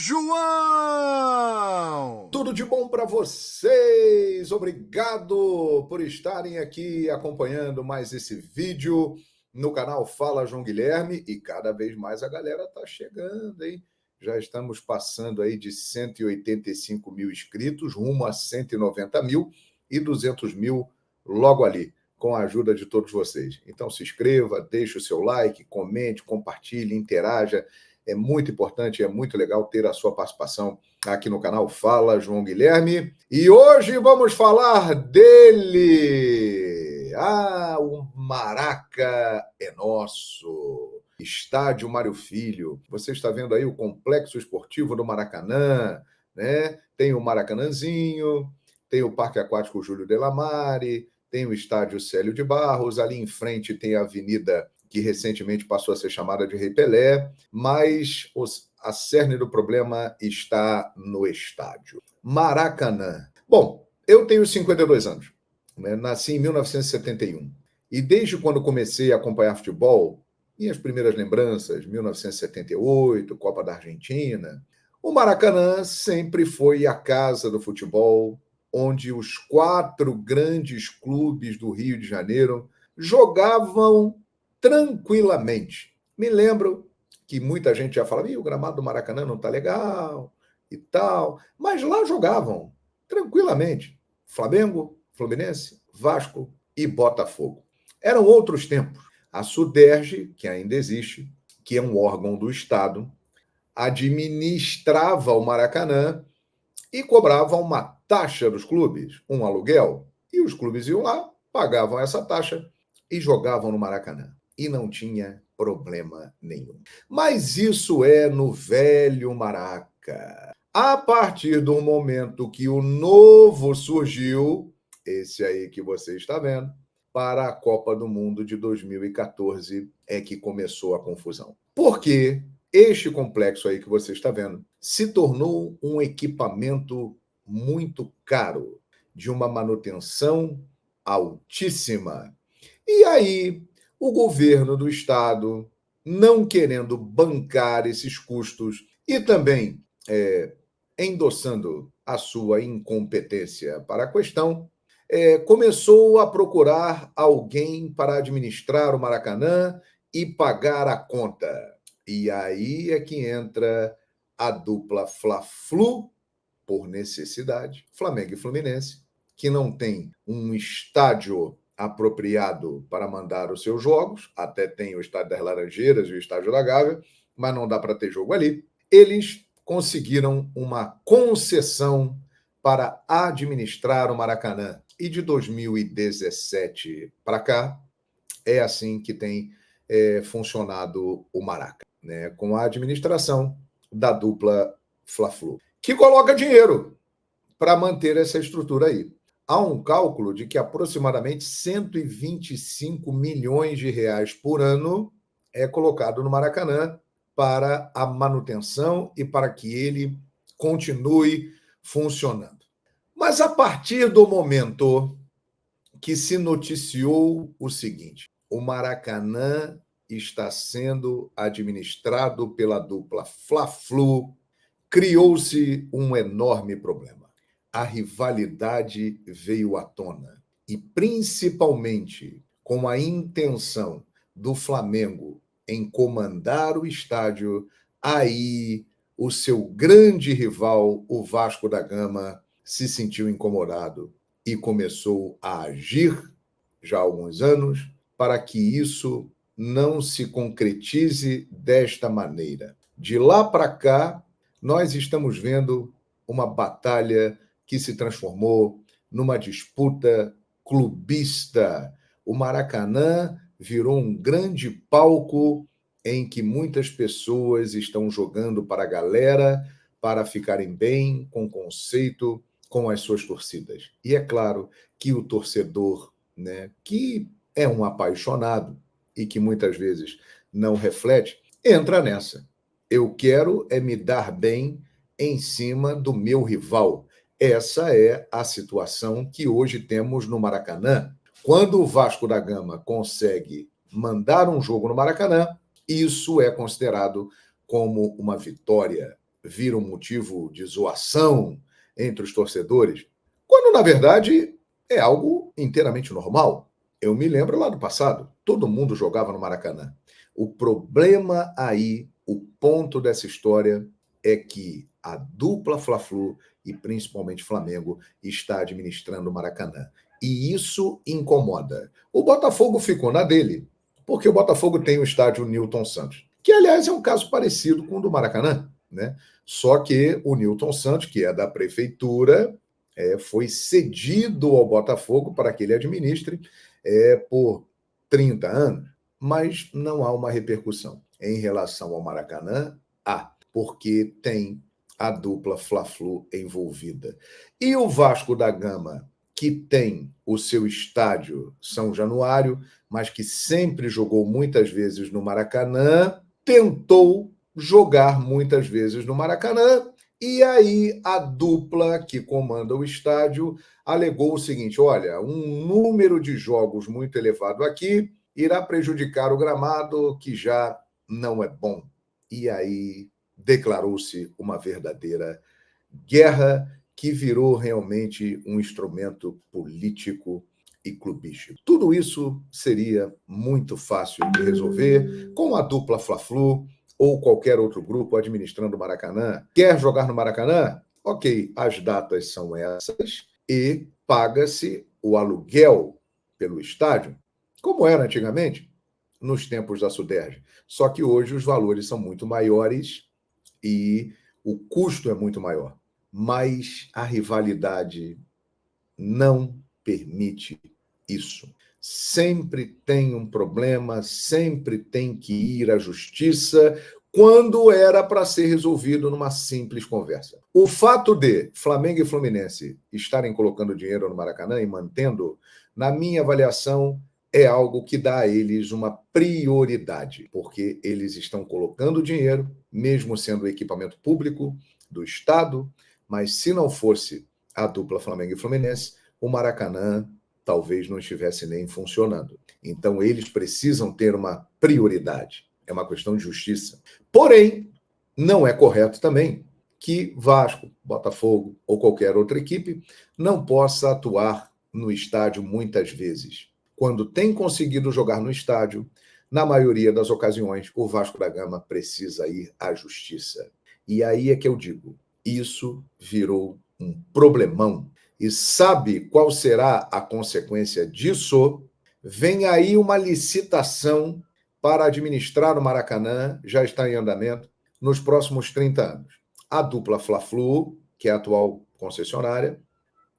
João! Tudo de bom para vocês! Obrigado por estarem aqui acompanhando mais esse vídeo no canal Fala João Guilherme, e cada vez mais a galera tá chegando, hein? Já estamos passando aí de 185 mil inscritos, rumo a 190 mil e 200 mil logo ali, com a ajuda de todos vocês. Então se inscreva, deixe o seu like, comente, compartilhe, interaja. É muito importante, é muito legal ter a sua participação aqui no canal Fala João Guilherme. E hoje vamos falar dele. O Maraca é nosso. Estádio Mário Filho. Você está vendo aí o complexo esportivo do Maracanã, né? Tem o Maracanãzinho, tem o Parque Aquático Júlio Delamare, tem o Estádio Célio de Barros, ali em frente tem a Avenida que recentemente passou a ser chamada de Rei Pelé, mas a cerne do problema está no estádio. Maracanã. Bom, eu tenho 52 anos, né? Nasci em 1971, e desde quando comecei a acompanhar futebol, minhas primeiras lembranças, 1978, Copa da Argentina, o Maracanã sempre foi a casa do futebol, onde os 4 grandes clubes do Rio de Janeiro jogavam tranquilamente. Me lembro que muita gente já falava: o gramado do Maracanã não está legal e tal, mas lá jogavam tranquilamente Flamengo, Fluminense, Vasco e Botafogo. Eram outros tempos. A Suderge, que ainda existe, que é um órgão do Estado, administrava o Maracanã e cobrava uma taxa dos clubes, um aluguel, e os clubes iam lá, pagavam essa taxa e jogavam no Maracanã. E não tinha problema nenhum. Mas isso é no velho Maraca. A partir do momento que o novo surgiu, esse aí que você está vendo, para a Copa do Mundo de 2014 é que começou a confusão. Por quê? Este complexo aí que você está vendo se tornou um equipamento muito caro, de uma manutenção altíssima. E aí, o governo do estado, não querendo bancar esses custos e também endossando a sua incompetência para a questão, começou a procurar alguém para administrar o Maracanã e pagar a conta. E aí é que entra a dupla Fla-Flu, por necessidade, Flamengo e Fluminense, que não tem um estádio apropriado para mandar os seus jogos, até tem o Estádio das Laranjeiras e o Estádio da Gávea, mas não dá para ter jogo ali. Eles conseguiram uma concessão para administrar o Maracanã. E de 2017 para cá, é assim que tem funcionado o Maraca, né? Com a administração da dupla Fla-Flu, que coloca dinheiro para manter essa estrutura aí. Há um cálculo de que aproximadamente 125 milhões de reais por ano é colocado no Maracanã para a manutenção e para que ele continue funcionando. Mas a partir do momento que se noticiou o seguinte: o Maracanã está sendo administrado pela dupla Fla-Flu, criou-se um enorme problema. A rivalidade veio à tona, e principalmente com a intenção do Flamengo em comandar o estádio, aí o seu grande rival, o Vasco da Gama, se sentiu incomodado e começou a agir já há alguns anos para que isso não se concretize desta maneira. De lá para cá, nós estamos vendo uma batalha que se transformou numa disputa clubista. O Maracanã virou um grande palco em que muitas pessoas estão jogando para a galera, para ficarem bem, com conceito, com as suas torcidas. E é claro que o torcedor, né, que é um apaixonado e que muitas vezes não reflete, entra nessa. Eu quero me dar bem em cima do meu rival. Essa é a situação que hoje temos no Maracanã. Quando o Vasco da Gama consegue mandar um jogo no Maracanã, isso é considerado como uma vitória. vira um motivo de zoação entre os torcedores, quando, na verdade, é algo inteiramente normal. Eu me lembro lá do passado, todo mundo jogava no Maracanã. O problema aí, o ponto dessa história, é que a dupla Fla-Flu, e principalmente Flamengo, está administrando o Maracanã. E isso incomoda. O Botafogo ficou na dele, porque o Botafogo tem o estádio Newton Santos, que, aliás, é um caso parecido com o do Maracanã, né? Só que o Newton Santos, que é da prefeitura, foi cedido ao Botafogo para que ele administre por 30 anos, mas não há uma repercussão. Em relação ao Maracanã, há, porque tem a dupla Fla-Flu envolvida. E o Vasco da Gama, que tem o seu estádio São Januário, mas que sempre jogou muitas vezes no Maracanã, tentou jogar muitas vezes no Maracanã, e aí a dupla que comanda o estádio alegou o seguinte: olha, um número de jogos muito elevado aqui irá prejudicar o gramado, que já não é bom. E aí declarou-se uma verdadeira guerra que virou realmente um instrumento político e clubístico. Tudo isso seria muito fácil de resolver com a dupla Fla-Flu ou qualquer outro grupo administrando o Maracanã. Quer jogar no Maracanã? Ok, as datas são essas e paga-se o aluguel pelo estádio, como era antigamente, nos tempos da Suderj. Só que hoje os valores são muito maiores e o custo é muito maior. Mas a rivalidade não permite isso. Sempre tem um problema, sempre tem que ir à justiça, quando era para ser resolvido numa simples conversa. O fato de Flamengo e Fluminense estarem colocando dinheiro no Maracanã e mantendo, na minha avaliação, é algo que dá a eles uma prioridade, porque eles estão colocando dinheiro, mesmo sendo equipamento público do Estado, mas se não fosse a dupla Flamengo e Fluminense, o Maracanã talvez não estivesse nem funcionando. Então, eles precisam ter uma prioridade. É uma questão de justiça. Porém, não é correto também que Vasco, Botafogo ou qualquer outra equipe não possa atuar no estádio muitas vezes. Quando tem conseguido jogar no estádio, na maioria das ocasiões, o Vasco da Gama precisa ir à justiça. E aí é que eu digo, isso virou um problemão. E sabe qual será a consequência disso? Vem aí uma licitação para administrar o Maracanã, já está em andamento, nos próximos 30 anos. A dupla Fla-Flu, que é a atual concessionária,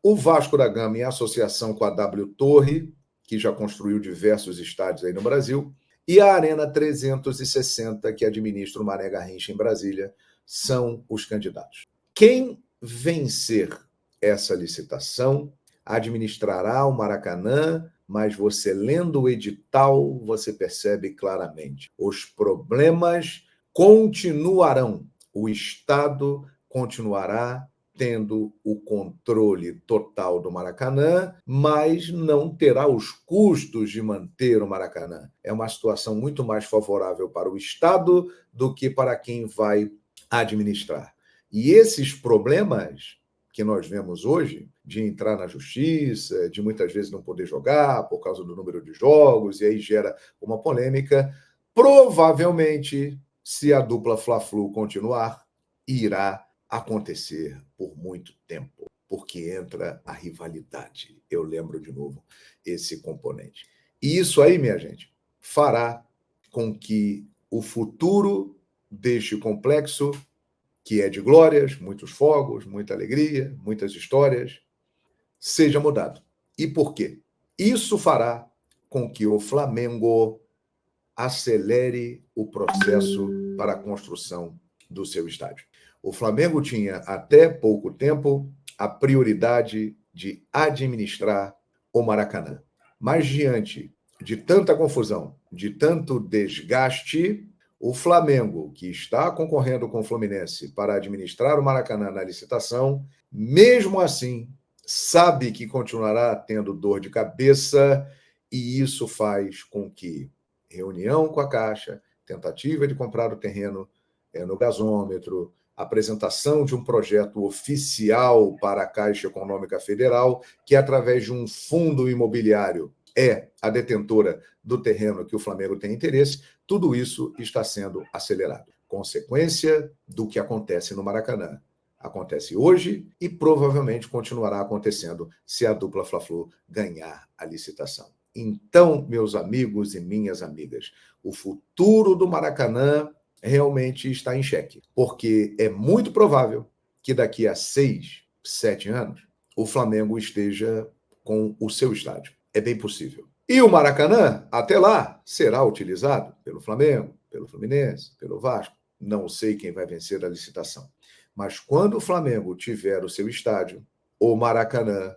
o Vasco da Gama, em associação com a W Torre, que já construiu diversos estádios aí no Brasil, e a Arena 360, que administra o Mané Garrincha em Brasília, são os candidatos. Quem vencer essa licitação administrará o Maracanã, mas você lendo o edital, você percebe claramente, os problemas continuarão. O Estado continuará tendo o controle total do Maracanã, mas não terá os custos de manter o Maracanã. É uma situação muito mais favorável para o Estado do que para quem vai administrar. E esses problemas que nós vemos hoje, de entrar na justiça, de muitas vezes não poder jogar por causa do número de jogos, e aí gera uma polêmica, provavelmente, se a dupla Fla-Flu continuar, irá acontecer por muito tempo, porque entra a rivalidade. Eu lembro de novo esse componente. E isso aí, minha gente, fará com que o futuro deste complexo, que é de glórias, muitos fogos, muita alegria, muitas histórias, seja mudado. E por quê? Isso fará com que o Flamengo acelere o processo para a construção do seu estádio. O Flamengo tinha, até pouco tempo, a prioridade de administrar o Maracanã. Mas, diante de tanta confusão, de tanto desgaste, o Flamengo, que está concorrendo com o Fluminense para administrar o Maracanã na licitação, mesmo assim, sabe que continuará tendo dor de cabeça, e isso faz com que reunião com a Caixa, tentativa de comprar o terreno no gasômetro, apresentação de um projeto oficial para a Caixa Econômica Federal, que, através de um fundo imobiliário, é a detentora do terreno que o Flamengo tem interesse, tudo isso está sendo acelerado. Consequência do que acontece no Maracanã. Acontece hoje e provavelmente continuará acontecendo se a dupla Fla-Flu ganhar a licitação. Então, meus amigos e minhas amigas, o futuro do Maracanã realmente está em xeque, porque é muito provável que daqui a 6, 7 anos o Flamengo esteja com o seu estádio. É bem possível. E o Maracanã, até lá, será utilizado pelo Flamengo, pelo Fluminense, pelo Vasco. Não sei quem vai vencer a licitação. Mas quando o Flamengo tiver o seu estádio, o Maracanã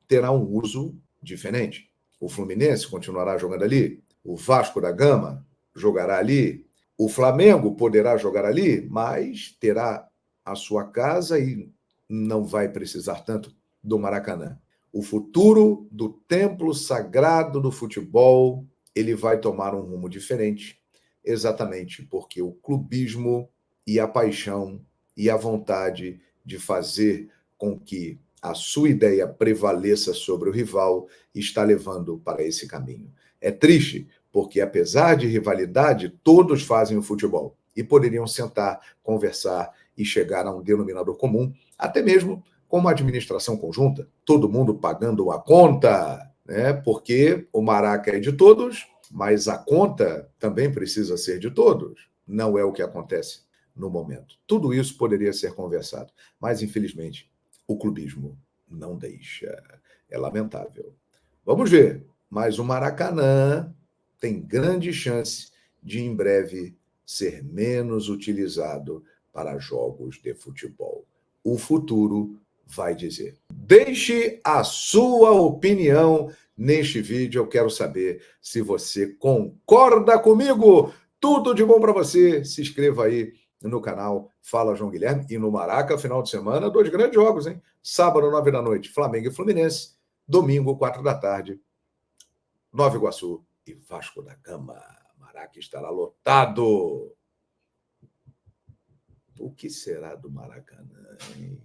terá um uso diferente. O Fluminense continuará jogando ali, o Vasco da Gama jogará ali, o Flamengo poderá jogar ali, mas terá a sua casa e não vai precisar tanto do Maracanã. O futuro do templo sagrado do futebol, ele vai tomar um rumo diferente, exatamente porque o clubismo e a paixão e a vontade de fazer com que a sua ideia prevaleça sobre o rival está levando para esse caminho. É triste, porque apesar de rivalidade, todos fazem o futebol e poderiam sentar, conversar e chegar a um denominador comum, até mesmo com uma administração conjunta, todo mundo pagando a conta, né? Porque o Maraca é de todos, mas a conta também precisa ser de todos. Não é o que acontece no momento. Tudo isso poderia ser conversado, mas infelizmente o clubismo não deixa. É lamentável. Vamos ver, mas o Maracanã tem grande chance de em breve ser menos utilizado para jogos de futebol. O futuro vai dizer. Deixe a sua opinião neste vídeo. Eu quero saber se você concorda comigo. Tudo de bom para você. Se inscreva aí no canal Fala João Guilherme. E no Maraca, final de semana, 2 grandes jogos, hein? Sábado, 9 da noite, Flamengo e Fluminense. Domingo, 4 da tarde, Nova Iguaçu e Vasco da Gama. Maraca estará lotado. O que será do Maracanã, hein?